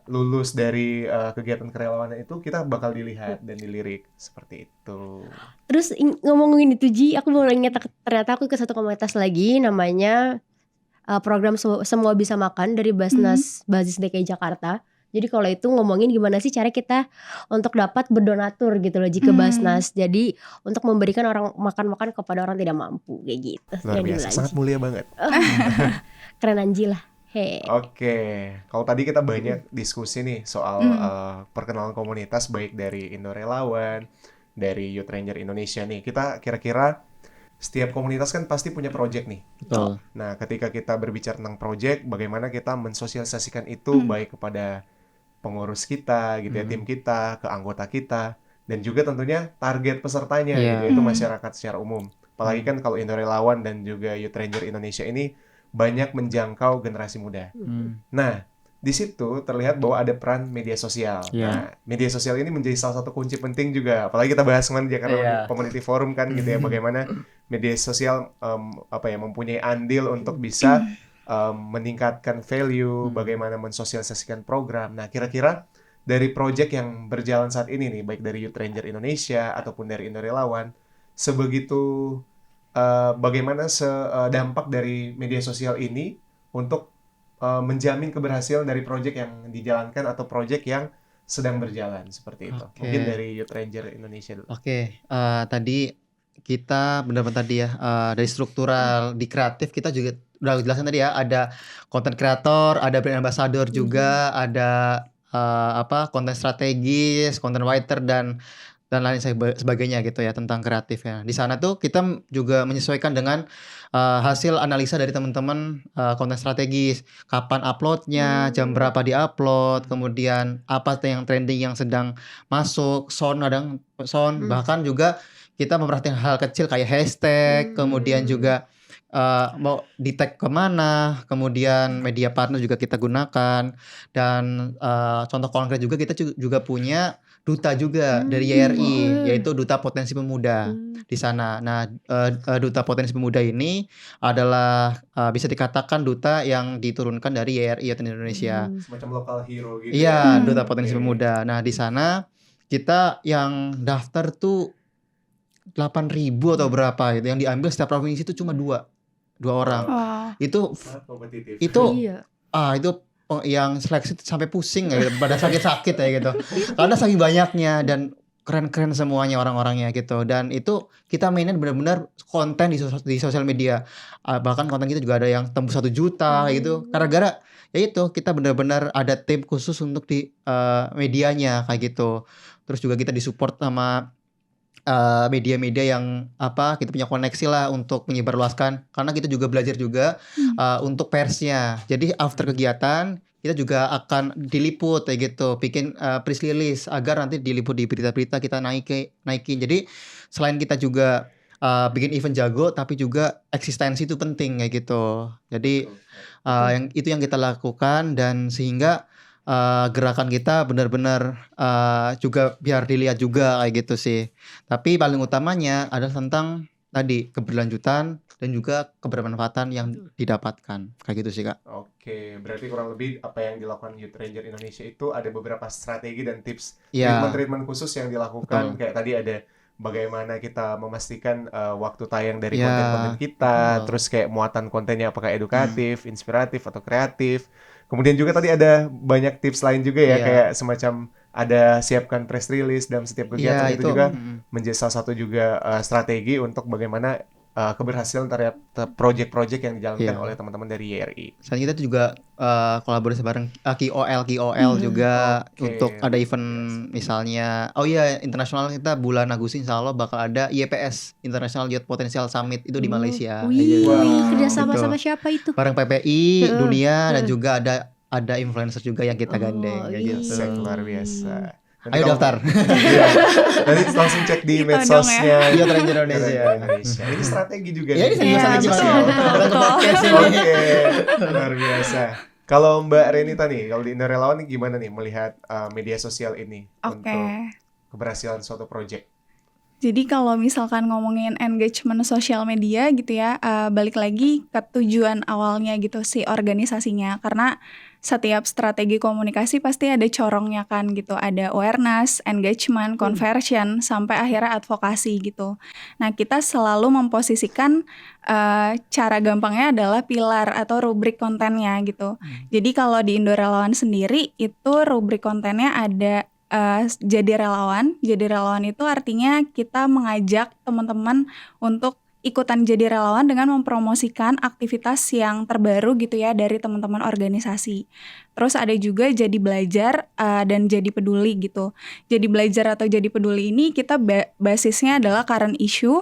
lulus dari kegiatan kerelawanan itu, kita bakal dilihat dan dilirik seperti itu. Terus ngomongin itu Ji, aku baru ingat ternyata aku ke satu komunitas lagi namanya program Semua Bisa Makan dari Basnas Basis DKI Jakarta. Jadi kalau itu ngomongin gimana sih cara kita untuk dapat berdonatur gitu loh jika Basnas. Jadi untuk memberikan orang makan-makan kepada orang tidak mampu kayak gitu. Luar biasa, sangat mulia banget. Keren Anji lah. Oke, kalau tadi kita banyak diskusi nih soal perkenalan komunitas baik dari Indo Relawan, dari Youth Ranger Indonesia nih. Kita kira-kira setiap komunitas kan pasti punya project nih. Betul. Nah, ketika kita berbicara tentang project, bagaimana kita mensosialisasikan itu baik kepada pengurus kita gitu ya, tim kita, ke anggota kita, dan juga tentunya target pesertanya gitu, yaitu masyarakat secara umum. Apalagi kan kalau Indo Relawan dan juga Youth Ranger Indonesia ini banyak menjangkau generasi muda. Nah, di situ terlihat bahwa ada peran media sosial. Nah, media sosial ini menjadi salah satu kunci penting juga. Apalagi kita bahas kemarin di Jakarta Community Forum kan gitu ya, bagaimana media sosial mempunyai andil untuk bisa meningkatkan value, bagaimana mensosialisasikan program. Nah, kira-kira dari project yang berjalan saat ini nih, baik dari Youth Ranger Indonesia ataupun dari Indo Relawan, sebegitu bagaimana dampak dari media sosial ini untuk menjamin keberhasilan dari project yang dijalankan atau project yang sedang berjalan seperti itu. Mungkin dari Youth Ranger Indonesia dulu. Tadi kita benar-benar tadi ya dari struktural di kreatif kita juga udah jelasin tadi ya, ada content creator, ada brand ambassador juga, ada konten strategis, content writer dan lain sebagainya gitu ya tentang kreatif ya. Di sana tuh kita juga menyesuaikan dengan hasil analisa dari teman-teman konten strategis, kapan uploadnya, jam berapa di-upload, kemudian apa yang trending yang sedang masuk, bahkan juga kita memperhatikan hal kecil kayak hashtag, kemudian juga mau di-tag kemana, kemudian media partner juga kita gunakan, dan contoh konkret juga kita juga punya duta juga dari YRI, yaitu Duta Potensi Pemuda di sana. Nah, Duta Potensi Pemuda ini adalah bisa dikatakan duta yang diturunkan dari YRI atau Indonesia. Semacam local hero gitu. Iya, Duta Potensi Pemuda. Nah, di sana kita yang daftar tuh 8.000 atau berapa gitu. Yang diambil setiap provinsi itu cuma dua orang. Itu yang seleksi sampai pusing ya, pada sakit-sakit ya gitu. Karena saking banyaknya dan keren-keren semuanya orang-orangnya gitu. Dan itu kita mainin benar-benar konten di sosial media. Bahkan konten kita juga ada yang tembus 1 juta gitu. Gara-gara ya itu kita benar-benar ada tim khusus untuk di medianya kayak gitu. Terus juga kita disupport sama media-media yang kita punya koneksi lah untuk menyebarluaskan, karena kita juga belajar juga untuk persnya. Jadi after kegiatan kita juga akan diliput kayak gitu, bikin press release agar nanti diliput di berita-berita, kita naikin. Jadi selain kita juga bikin event jago, tapi juga eksistensi itu penting kayak gitu. Jadi yang kita lakukan, dan sehingga gerakan kita benar-benar juga biar dilihat juga kayak gitu sih. Tapi paling utamanya adalah tentang tadi keberlanjutan dan juga kebermanfaatan yang didapatkan. Kayak gitu sih, Kak. Oke, berarti kurang lebih apa yang dilakukan Youth Ranger Indonesia itu ada beberapa strategi dan tips, Iya, treatment-treatment khusus yang dilakukan. betul. Kayak tadi ada bagaimana kita memastikan waktu tayang dari Iya, konten-konten kita, betul. terus kayak muatan kontennya apakah edukatif, inspiratif atau kreatif. Kemudian juga tadi ada banyak tips lain juga ya, Iya. kayak semacam ada siapkan press release dalam setiap kegiatan, Iya, itu itu. juga menjadi salah satu juga strategi untuk bagaimana keberhasilan terhadap project-project yang dijalankan Iya. oleh teman-teman dari YRI. Selain kita juga kolaborasi bareng KOL juga Oke, untuk ada luar event biasa. misalnya. Oh iya, internasional kita bulan Agustus insya Allah bakal ada YPS International Youth Potential Summit itu di Malaysia. Wih, Wow. kerjasama Gitu. sama siapa itu? Bareng PPI dunia dan juga ada influencer juga yang kita gandeng kayak gitu. Set, luar biasa. Nanti Ayo kalau- daftar. Iya. Nanti langsung cek di Gitu medsosnya Youth Ranger Indonesia. Indonesia. Ini strategi juga Ya, ini nih. serius Iya, strategi betul, banget. betul, Datang ke betul. podcast ini. Oke, luar biasa. Kalau Mbak Renita nih, kalau di Indo Relawan nih gimana nih melihat media sosial ini Oke. untuk keberhasilan suatu project? Jadi kalau misalkan ngomongin engagement sosial media gitu ya, balik lagi ke tujuan awalnya gitu si organisasinya. Karena setiap strategi komunikasi pasti ada corongnya kan gitu. Ada awareness, engagement, conversion, sampai akhirnya advokasi gitu. Nah kita selalu memposisikan cara gampangnya adalah pilar atau rubrik kontennya gitu. Jadi kalau di Indo Relawan sendiri itu rubrik kontennya ada jadi relawan. Jadi relawan itu artinya kita mengajak teman-teman untuk ikutan jadi relawan dengan mempromosikan aktivitas yang terbaru gitu ya dari teman-teman organisasi. Terus ada juga jadi belajar dan jadi peduli gitu. Jadi belajar atau jadi peduli ini kita basisnya adalah current issue.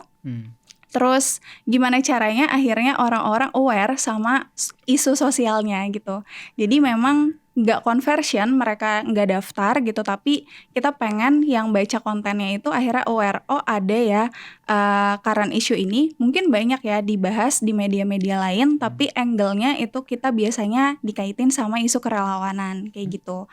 Terus gimana caranya akhirnya orang-orang aware sama isu sosialnya gitu. Jadi memang nggak conversion, mereka nggak daftar gitu, tapi kita pengen yang baca kontennya itu akhirnya aware, oh ada ya current issue ini, mungkin banyak ya dibahas di media-media lain, tapi angle-nya itu kita biasanya dikaitin sama isu kerelawanan kayak gitu.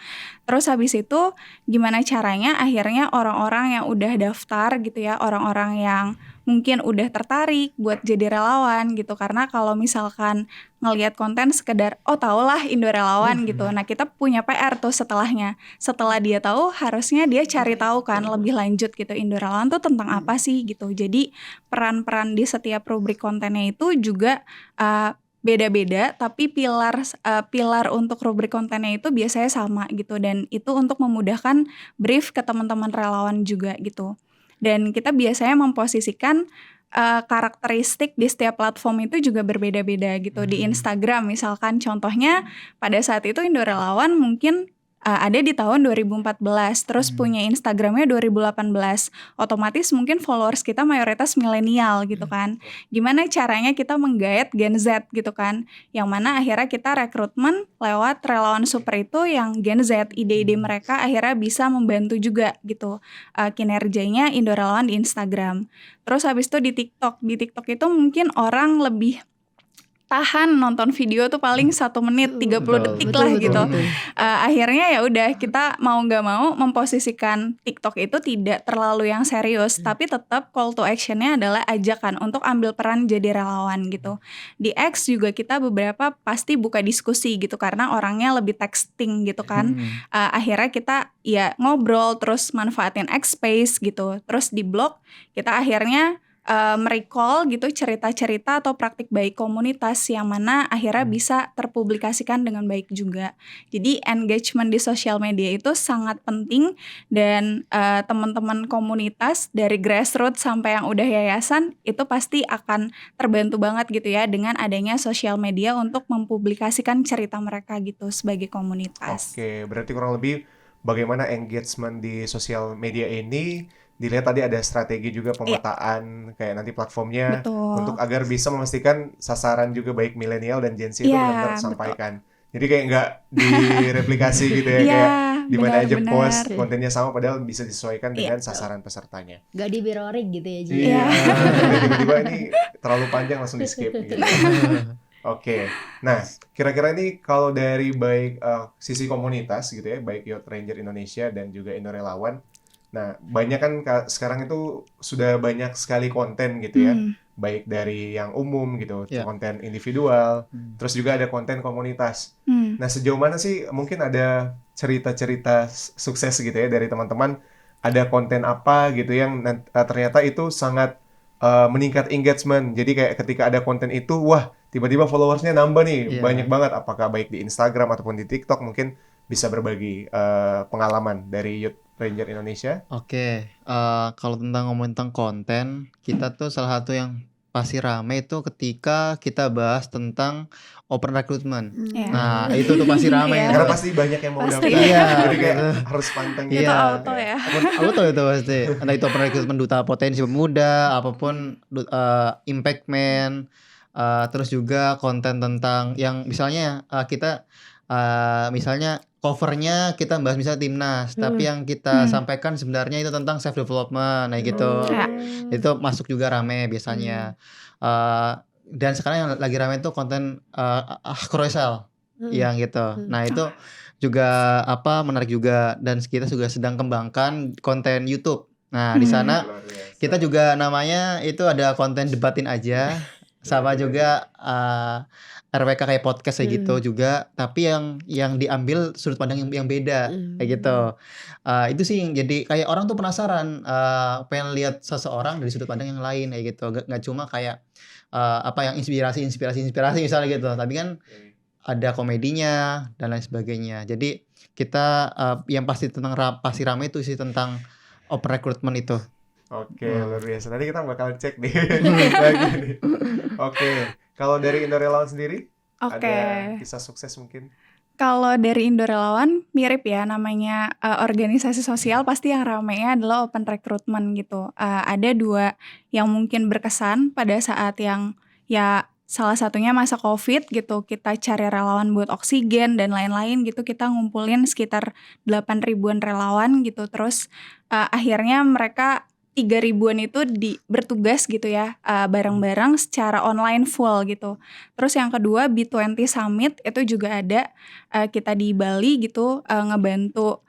Terus habis itu gimana caranya akhirnya orang-orang yang udah daftar gitu ya, orang-orang yang mungkin udah tertarik buat jadi relawan gitu, karena kalau misalkan ngelihat konten sekedar oh tahulah Indo Relawan gitu, nah kita punya PR tuh setelahnya. Setelah dia tahu harusnya dia cari tahu kan lebih lanjut gitu, Indo Relawan tuh tentang apa sih gitu. Jadi peran-peran di setiap rubrik kontennya itu juga beda-beda, tapi pilar untuk rubrik kontennya itu biasanya sama gitu, dan itu untuk memudahkan brief ke teman-teman relawan juga gitu. Dan kita biasanya memposisikan karakteristik di setiap platform itu juga berbeda-beda gitu. Di Instagram misalkan contohnya pada saat itu Indo Relawan mungkin ada di tahun 2014, terus punya Instagramnya 2018, otomatis mungkin followers kita mayoritas milenial gitu kan. Gimana caranya kita menggait Gen Z gitu kan, yang mana akhirnya kita rekrutmen lewat relawan super itu yang Gen Z, ide-ide mereka akhirnya bisa membantu juga gitu kinerjanya Indo Relawan di Instagram. Terus habis itu di TikTok itu mungkin orang lebih tahan nonton video tuh paling 1 menit 30 detik lah gitu. Akhirnya ya udah kita mau nggak mau memposisikan TikTok itu tidak terlalu yang serius, tapi tetap call to actionnya adalah ajakan untuk ambil peran jadi relawan gitu. Di X juga kita beberapa pasti buka diskusi gitu karena orangnya lebih texting gitu kan. Akhirnya kita ya ngobrol terus manfaatin X Space gitu. Terus di blog kita akhirnya merecall gitu cerita-cerita atau praktik baik komunitas yang mana akhirnya bisa terpublikasikan dengan baik juga. Jadi engagement di sosial media itu sangat penting, dan teman-teman komunitas dari grassroots sampai yang udah yayasan itu pasti akan terbantu banget gitu ya dengan adanya sosial media untuk mempublikasikan cerita mereka gitu sebagai komunitas. Oke, berarti kurang lebih bagaimana engagement di sosial media ini dilihat tadi ada strategi juga pemetaan kayak nanti platformnya. Betul. Untuk agar bisa memastikan sasaran juga baik milenial dan Gen Z itu Iya, benar-benar betul. tersampaikan. Jadi kayak nggak direplikasi gitu ya, Iya, kayak di mana aja benar-benar. post kontennya sama padahal bisa disesuaikan dengan Iya. sasaran pesertanya. Gak di birorik gitu ya Ji. Iya, Iya. tiba-tiba ini terlalu panjang langsung di skip gitu. Oke, nah kira-kira ini kalau dari baik sisi komunitas gitu ya, baik Youth Ranger Indonesia dan juga Indo Relawan. Nah banyak kan sekarang itu sudah banyak sekali konten gitu ya. baik dari yang umum gitu, konten individual, terus juga ada konten komunitas. Nah, sejauh mana sih mungkin ada cerita-cerita sukses gitu ya dari teman-teman, ada konten apa gitu yang ternyata itu sangat meningkat engagement. Jadi kayak ketika ada konten itu, wah tiba-tiba followersnya nambah nih, banyak banget. Apakah baik di Instagram ataupun di TikTok, mungkin bisa berbagi pengalaman dari Youth Ranger Indonesia. Oke, kalau ngomongin tentang konten, kita tuh salah satu yang pasti rame itu ketika kita bahas tentang open recruitment. Nah, itu tuh pasti rame. Karena pasti banyak yang mau daftar. Iya, jadi kayak harus panteng. Itu auto ya. Auto itu pasti. Entah itu open recruitment duta potensi pemuda, apapun impact man, terus juga konten tentang yang misalnya kita misalnya covernya kita bahas misalnya timnas, tapi yang kita sampaikan sebenarnya itu tentang self development, nah gitu. Itu masuk juga rame biasanya. Dan sekarang yang lagi rame itu konten carousel, yang gitu. Nah itu juga menarik juga, dan kita juga sedang kembangkan konten YouTube. Nah di sana kita juga namanya itu ada konten debatin aja, sama juga RWK kayak podcast kayak gitu juga, tapi yang diambil sudut pandang yang beda kayak gitu. Itu sih yang jadi kayak orang tuh penasaran, pengen lihat seseorang dari sudut pandang yang lain kayak gitu. Gak cuma kayak yang inspirasi misalnya gitu, tapi kan ada komedinya dan lain sebagainya. Jadi kita yang pasti pasti ramai itu sih tentang open recruitment itu. Oke, luar biasa. Nanti kita bakal cek nih. Oke. Kalau dari Indo Relawan sendiri, ada kisah sukses mungkin? Kalau dari Indo Relawan mirip ya, namanya organisasi sosial, pasti yang ramainya adalah open recruitment gitu. Ada 2 yang mungkin berkesan pada saat yang ya salah satunya masa COVID gitu, kita cari relawan buat oksigen dan lain-lain gitu, kita ngumpulin sekitar 8.000-an relawan gitu. Terus akhirnya mereka 3.000-an itu bertugas gitu ya, bareng-bareng secara online full gitu. Terus yang kedua B20 Summit itu juga ada, kita di Bali gitu, ngebantu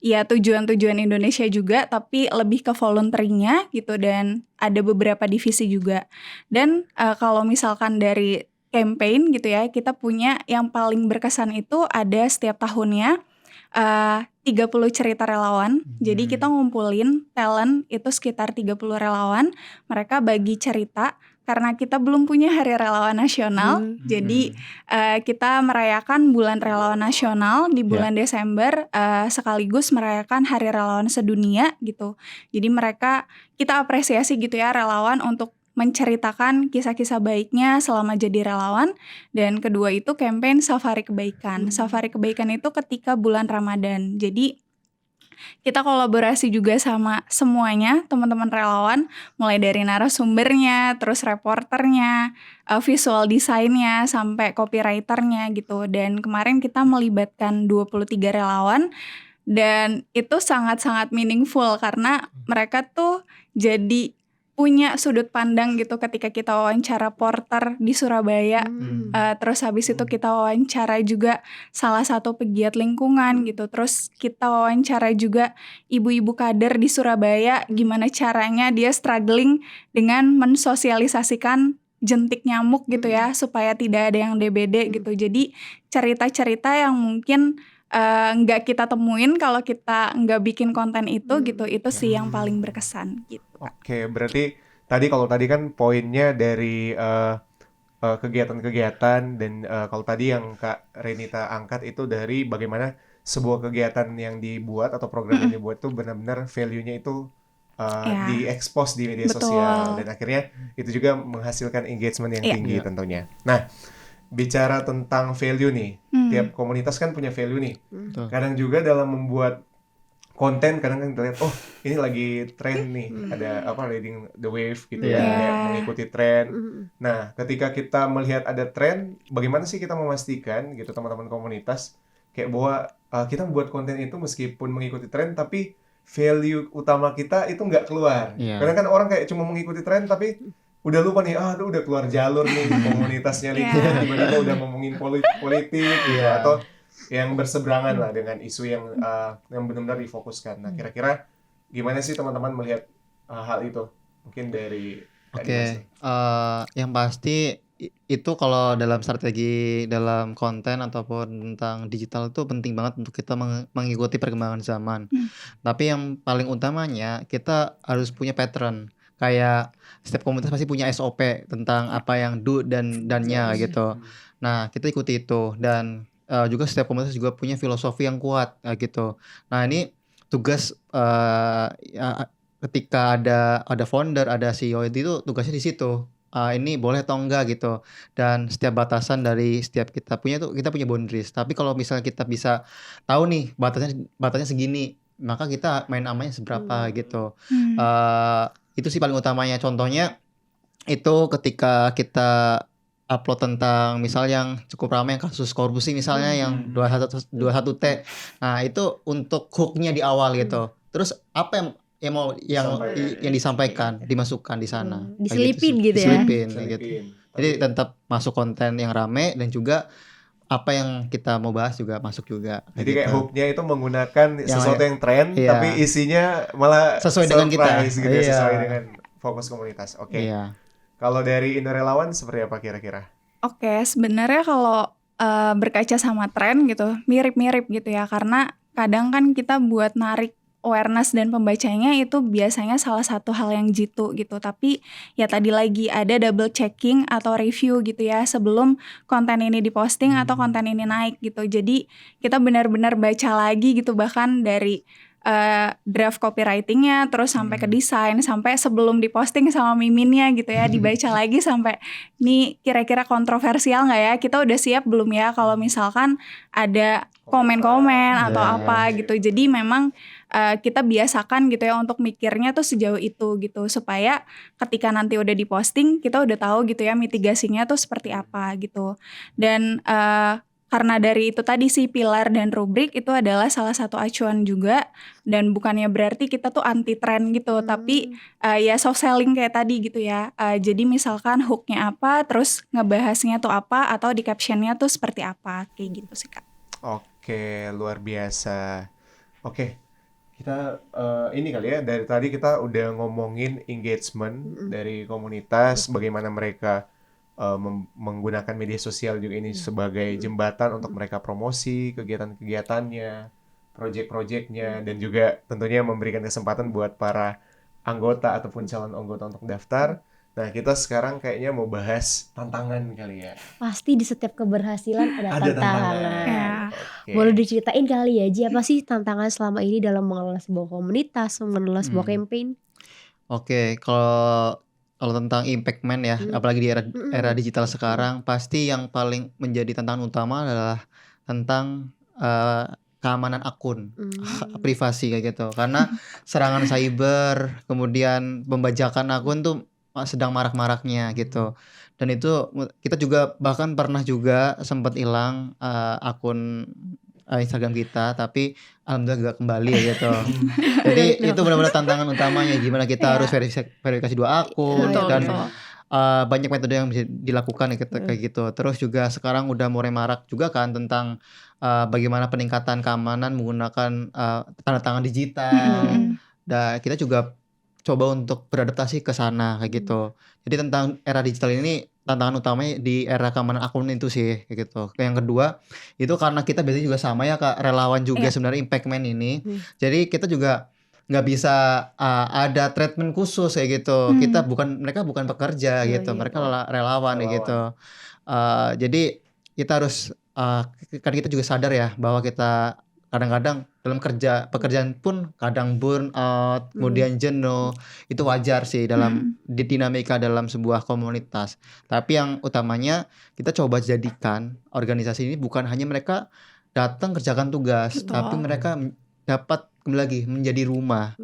ya tujuan-tujuan Indonesia juga, tapi lebih ke volunteering-nya gitu, dan ada beberapa divisi juga. Dan kalau misalkan dari campaign gitu ya, kita punya yang paling berkesan itu ada setiap tahunnya 30 cerita relawan. Jadi kita ngumpulin talent itu sekitar 30 relawan. Mereka bagi cerita karena kita belum punya Hari Relawan Nasional. Jadi kita merayakan Bulan Relawan Nasional di bulan Desember, sekaligus merayakan Hari Relawan Sedunia gitu. Jadi kita apresiasi gitu ya relawan untuk menceritakan kisah-kisah baiknya selama jadi relawan. Dan kedua itu campaign Safari Kebaikan. Safari Kebaikan itu ketika bulan Ramadan. Jadi kita kolaborasi juga sama semuanya, teman-teman relawan, mulai dari narasumbernya, terus reporternya, visual desainnya, sampai copywriternya gitu. Dan kemarin kita melibatkan 23 relawan, dan itu sangat-sangat meaningful karena mereka tuh jadi punya sudut pandang gitu ketika kita wawancara porter di Surabaya. Terus habis itu kita wawancara juga salah satu pegiat lingkungan gitu. Terus kita wawancara juga ibu-ibu kader di Surabaya, gimana caranya dia struggling dengan mensosialisasikan jentik nyamuk gitu ya, supaya tidak ada yang DBD gitu. Jadi cerita-cerita yang mungkin nggak kita temuin kalau kita nggak bikin konten itu gitu. Itu sih yang paling berkesan gitu. Oke, berarti tadi kan poinnya dari kegiatan-kegiatan, dan kalau tadi yang Kak Renita angkat itu dari bagaimana sebuah kegiatan yang dibuat atau program yang dibuat itu benar-benar value-nya itu diekspos di media sosial, dan akhirnya itu juga menghasilkan engagement yang tinggi tentunya. Nah, bicara tentang value nih, tiap komunitas kan punya value nih. Kadang juga dalam membuat konten, kadang kan kita lihat, oh ini lagi tren nih, ada riding the wave gitu ya, kayak mengikuti tren. Nah, ketika kita melihat ada tren, bagaimana sih kita memastikan gitu teman-teman komunitas kayak bahwa kita membuat konten itu meskipun mengikuti tren, tapi value utama kita itu nggak keluar. Kadang kan orang kayak cuma mengikuti tren, tapi udah lupa nih, aduh udah keluar jalur nih komunitasnya, tiba-tiba udah ngomongin politik gitu, atau yang berseberangan lah dengan isu yang benar-benar difokuskan. Nah, kira-kira gimana sih teman-teman melihat hal itu? Mungkin dari Oke, yang pasti itu kalau dalam strategi dalam konten ataupun tentang digital itu penting banget untuk kita mengikuti perkembangan zaman. Tapi yang paling utamanya kita harus punya pattern. Kayak setiap komunitas pasti punya SOP tentang apa yang do dan dannya gitu. Nah, kita ikuti itu dan juga setiap komunitas juga punya filosofi yang kuat gitu. Nah, ini tugas ya, ketika ada founder, ada CEO itu tugasnya di situ. Ini boleh atau enggak gitu. Dan setiap batasan dari setiap kita punya boundaries. Tapi kalau misalnya kita bisa tahu nih batasnya segini, maka kita main amannya seberapa gitu. Itu sih paling utamanya. Contohnya itu ketika kita upload tentang misal yang cukup ramai yang kasus korupsi misalnya yang 21T. Nah, itu untuk hooknya di awal gitu. Terus apa yang disampaikan, dimasukkan di sana. Diselipin gitu ya. Diselipin gitu. Jadi tetap masuk konten yang rame dan juga apa yang kita mau bahas juga masuk juga. Jadi kayak hooknya itu menggunakan sesuatu yang tren, tapi isinya malah sesuai dengan kita, gitu, sesuai dengan fokus komunitas. Oke. Kalau dari Indo Relawan seperti apa kira-kira? Oke, sebenarnya kalau berkaca sama tren gitu, mirip-mirip gitu ya, karena kadang kan kita buat narik awareness dan pembacanya itu biasanya salah satu hal yang jitu gitu. Tapi ya tadi lagi ada double checking atau review gitu ya sebelum konten ini diposting atau konten ini naik gitu. Jadi kita benar-benar baca lagi gitu, bahkan dari draft copywritingnya terus sampai ke desain, sampai sebelum diposting sama miminnya gitu ya, dibaca lagi sampai ini kira-kira kontroversial nggak ya, kita udah siap belum ya kalau misalkan ada komen-komen atau apa gitu. Jadi memang kita biasakan gitu ya untuk mikirnya tuh sejauh itu gitu, supaya ketika nanti udah diposting kita udah tahu gitu ya mitigasinya tuh seperti apa gitu. Dan karena dari itu tadi sih pilar dan rubrik itu adalah salah satu acuan juga, dan bukannya berarti kita tuh anti tren gitu, tapi ya soft selling kayak tadi gitu ya. Jadi misalkan hooknya apa, terus ngebahasnya tuh apa, atau di captionnya tuh seperti apa, kayak gitu sih Kak. Oke, luar biasa. Oke, kita ini kali ya, dari tadi kita udah ngomongin engagement dari komunitas, bagaimana mereka menggunakan media sosial juga ini sebagai jembatan untuk mereka promosi kegiatan-kegiatannya, project-projectnya, dan juga tentunya memberikan kesempatan buat para anggota ataupun calon anggota untuk daftar. Nah, kita sekarang kayaknya mau bahas tantangan kali ya. Pasti di setiap keberhasilan ada tantangan. Ya. Oke. Boleh diceritain kali ya, Ji, apa sih tantangan selama ini dalam mengelola sebuah komunitas, mengelola sebuah campaign? Oke, kalau tentang impact man ya, apalagi di era digital sekarang, pasti yang paling menjadi tantangan utama adalah tentang keamanan akun, privasi kayak gitu. Karena serangan cyber, kemudian pembajakan akun tuh sedang marak-maraknya gitu. Dan itu kita juga bahkan pernah juga sempat hilang akun Instagram kita, tapi alhamdulillah gak kembali ya gitu. Jadi itu benar-benar tantangan utamanya, gimana kita harus verifikasi 2 akun dan banyak metode yang bisa dilakukan ya kayak gitu. Terus juga sekarang udah mulai marak juga kan tentang bagaimana peningkatan keamanan menggunakan tanda tangan digital. Dan kita juga coba untuk beradaptasi ke sana kayak gitu. Jadi tentang era digital ini tantangan utamanya di era keamanan akun itu sih kayak gitu. Yang kedua itu karena kita biasanya juga sama ya Kak, relawan juga sebenarnya impact man ini. Jadi kita juga nggak bisa ada treatment khusus kayak gitu. Mereka bukan pekerja gitu, mereka relawan kayak gitu. Jadi kita harus kan kita juga sadar ya bahwa kita kadang-kadang dalam pekerjaan pun kadang burn out, kemudian jenuh. Itu wajar sih dalam dinamika dalam sebuah komunitas. Tapi yang utamanya kita coba jadikan organisasi ini bukan hanya mereka datang kerjakan tugas, tapi mereka dapat kembali lagi menjadi rumah.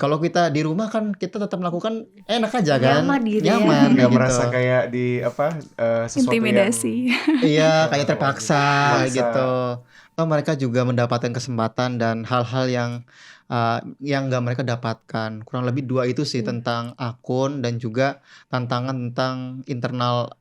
Kalau kita di rumah kan kita tetap melakukan enak aja kan, nyaman nggak gitu. merasa kayak di sesuatu intimidasi. Iya, kayak terpaksa gitu. Atau mereka juga mendapatkan kesempatan dan hal-hal yang nggak mereka dapatkan. Kurang lebih 2 itu sih tentang akun dan juga tantangan tentang internal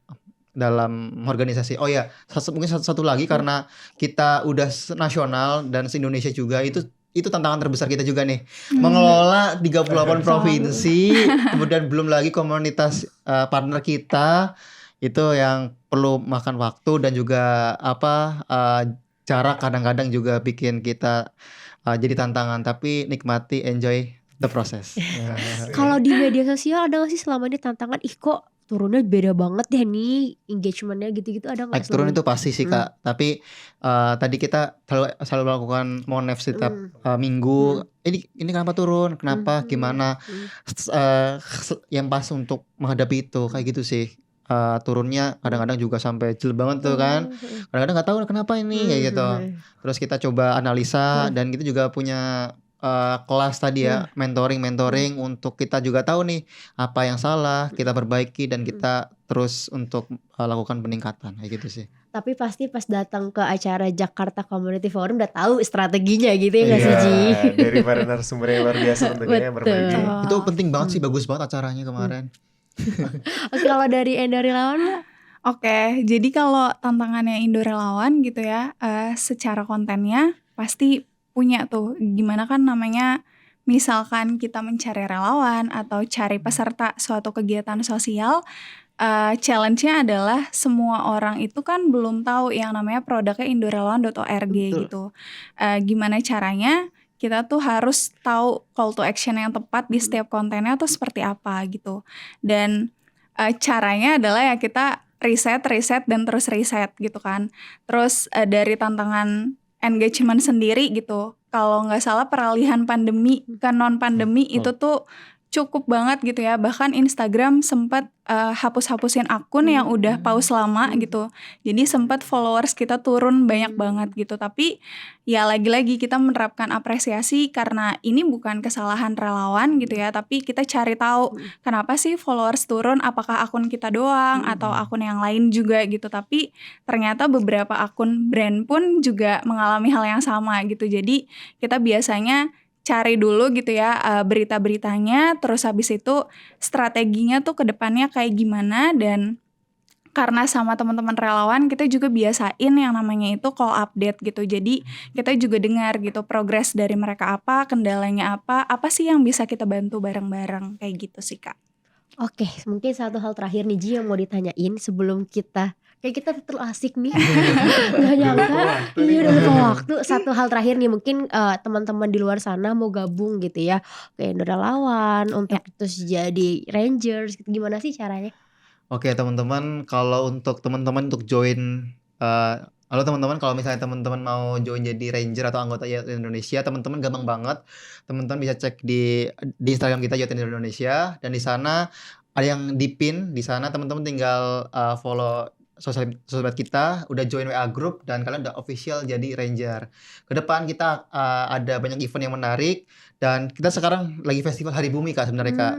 dalam organisasi. Oh ya, mungkin satu lagi karena kita udah nasional dan se-Indonesia juga, itu itu tantangan terbesar kita juga nih. Mengelola 38 provinsi, kemudian belum lagi komunitas partner kita itu yang perlu makan waktu dan juga jarak kadang-kadang juga bikin kita jadi tantangan, tapi nikmati, enjoy the process. Kalau di media sosial ada gak sih selama ini tantangan, kok turunnya beda banget deh nih engagementnya gitu-gitu, ada nggak? Naik turun itu pasti sih Kak, tapi tadi kita selalu melakukan monef setiap minggu. Ini kenapa turun, kenapa, gimana, yang pas untuk menghadapi itu kayak gitu sih. Turunnya kadang-kadang juga sampai jelek banget tuh kan, kadang-kadang nggak tahu kenapa ini kayak gitu. Terus kita coba analisa dan kita juga punya kelas tadi ya, mentoring untuk kita juga tahu nih apa yang salah, kita perbaiki dan kita terus untuk lakukan peningkatan kayak gitu sih. Tapi pasti pas datang ke acara Jakarta Community Forum udah tahu strateginya gitu ya nggak sih Ji? Dari para narasumber yang luar biasa tentunya berbagi. Itu penting banget sih, bagus banget acaranya kemarin. Oke, kalau dari Indo Relawan Mbak? Oke, jadi kalau tantangannya Indo Relawan gitu ya, secara kontennya pasti punya tuh, gimana kan namanya, misalkan kita mencari relawan atau cari peserta suatu kegiatan sosial, challenge-nya adalah semua orang itu kan belum tahu yang namanya produknya indorelawan.org gitu. Gimana caranya kita tuh harus tahu call to action yang tepat di setiap kontennya tuh seperti apa gitu. Dan caranya adalah ya kita riset dan terus riset gitu kan. Terus dari tantangan engagement sendiri gitu, kalau nggak salah peralihan pandemi ke non pandemi itu tuh cukup banget gitu ya. Bahkan Instagram sempat hapus-hapusin akun yang udah pause lama gitu. Jadi sempat followers kita turun banyak banget gitu. Tapi ya lagi-lagi kita menerapkan apresiasi karena ini bukan kesalahan relawan gitu ya. Tapi kita cari tahu kenapa sih followers turun, apakah akun kita doang atau akun yang lain juga gitu. Tapi ternyata beberapa akun brand pun juga mengalami hal yang sama gitu. Jadi kita biasanya cari dulu gitu ya berita-beritanya, terus habis itu strateginya tuh ke depannya kayak gimana. Dan karena sama teman-teman relawan kita juga biasain yang namanya itu call update gitu. Jadi kita juga dengar gitu progres dari mereka apa, kendalanya apa sih yang bisa kita bantu bareng-bareng kayak gitu sih Kak. Oke, mungkin satu hal terakhir nih Ji yang mau ditanyain sebelum kita terlalu asik nih. Gak nyangka. Iya udah lupa waktu. Satu hal terakhir nih, mungkin teman-teman di luar sana mau gabung gitu ya ke Indo Relawan untuk terus jadi Rangers gitu. Gimana sih caranya? Oke teman-teman, kalau untuk teman-teman untuk join, halo teman-teman, kalau misalnya teman-teman mau join jadi Ranger atau anggota Youth Indonesia, teman-teman gampang banget. Teman-teman bisa cek di Instagram kita Youth Indonesia, dan di sana ada yang di-pin. Di sana teman-teman tinggal follow sosmed kita, udah join WA group, dan kalian udah official jadi Ranger. Kedepan kita ada banyak event yang menarik, dan kita sekarang lagi festival Hari Bumi Kak sebenarnya Kak.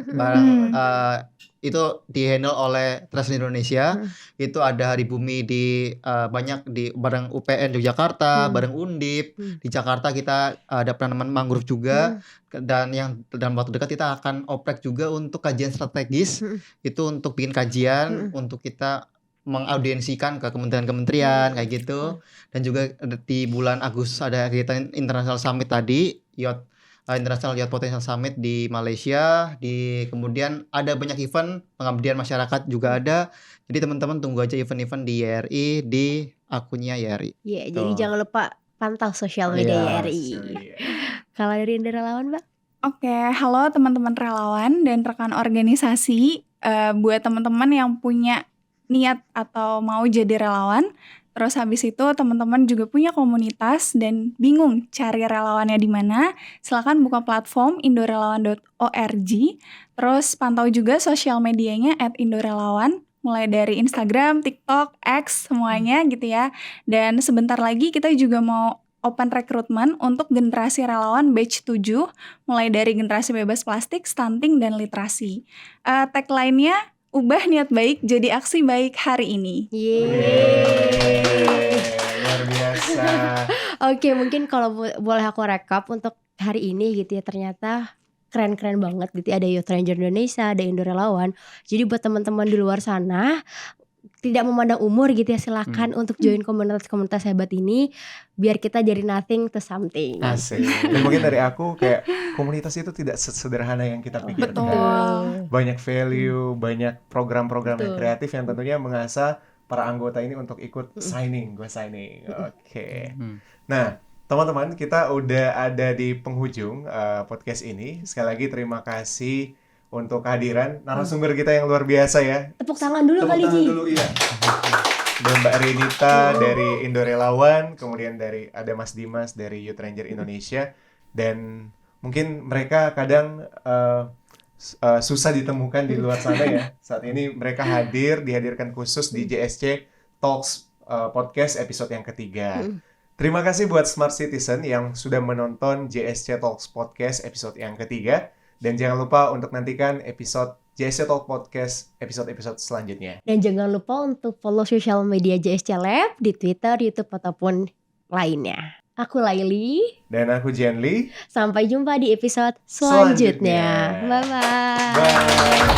Itu di-handle oleh Trust Indonesia. Itu ada Hari Bumi di banyak di bareng UPN Yogyakarta, bareng Undip. Di Jakarta kita ada penanaman mangrove juga. Dan yang dalam waktu dekat kita akan oprek juga untuk kajian strategis. Itu untuk bikin kajian untuk kita mengaudiensikan ke kementerian-kementerian kayak gitu. Dan juga di bulan Agustus ada kegiatan International Summit tadi, International Youth Potential Summit di Malaysia. Kemudian ada banyak event pengabdian masyarakat juga ada. Jadi teman-teman tunggu aja event-event di YRI, di akunnya YRI. Iya, jadi jangan lupa pantau sosial media YRI. Kalau dari Indo Relawan Mbak? Oke, halo teman-teman relawan dan rekan organisasi. Buat teman-teman yang punya niat atau mau jadi relawan, terus habis itu teman-teman juga punya komunitas dan bingung cari relawannya di mana, silakan buka platform indorelawan.org. Terus pantau juga sosial medianya @indorelawan, mulai dari Instagram, TikTok, X, semuanya gitu ya. Dan sebentar lagi kita juga mau open recruitment untuk generasi relawan batch 7, mulai dari generasi bebas plastik, stunting, dan literasi. Tagline-nya, ubah niat baik jadi aksi baik hari ini. Luar biasa. Oke, mungkin kalau boleh aku rekap untuk hari ini gitu ya, ternyata keren-keren banget gitu. Ada Youth Ranger Indonesia, ada Indo Relawan. Jadi buat teman-teman di luar sana, tidak memandang umur gitu ya, silakan untuk join komunitas-komunitas hebat ini biar kita jadi nothing to something. Asik. Dan mungkin dari aku kayak komunitas itu tidak sesederhana yang kita pikirkan. Betul. Banyak value, banyak program-program yang kreatif yang tentunya mengasah para anggota ini untuk ikut signing. Oke. Nah, teman-teman, kita udah ada di penghujung podcast ini. Sekali lagi terima kasih untuk kehadiran narasumber kita yang luar biasa ya. Tepuk tangan dulu kali Ji. Iya. Dan Mbak Renita dari Indo Relawan, kemudian ada Mas Dimas dari Youth Ranger Indonesia, dan mungkin mereka kadang susah ditemukan di luar sana ya. Saat ini mereka dihadirkan khusus di JSC Talks podcast episode yang ketiga. Terima kasih buat Smart Citizen yang sudah menonton JSC Talks podcast episode yang ketiga. Dan jangan lupa untuk nantikan episode JSC Talk Podcast episode-episode selanjutnya. Dan jangan lupa untuk follow sosial media JSC Lab di Twitter, YouTube, ataupun lainnya. Aku Laili. Dan aku Jenly. Sampai jumpa di episode selanjutnya. Bye-bye. Bye.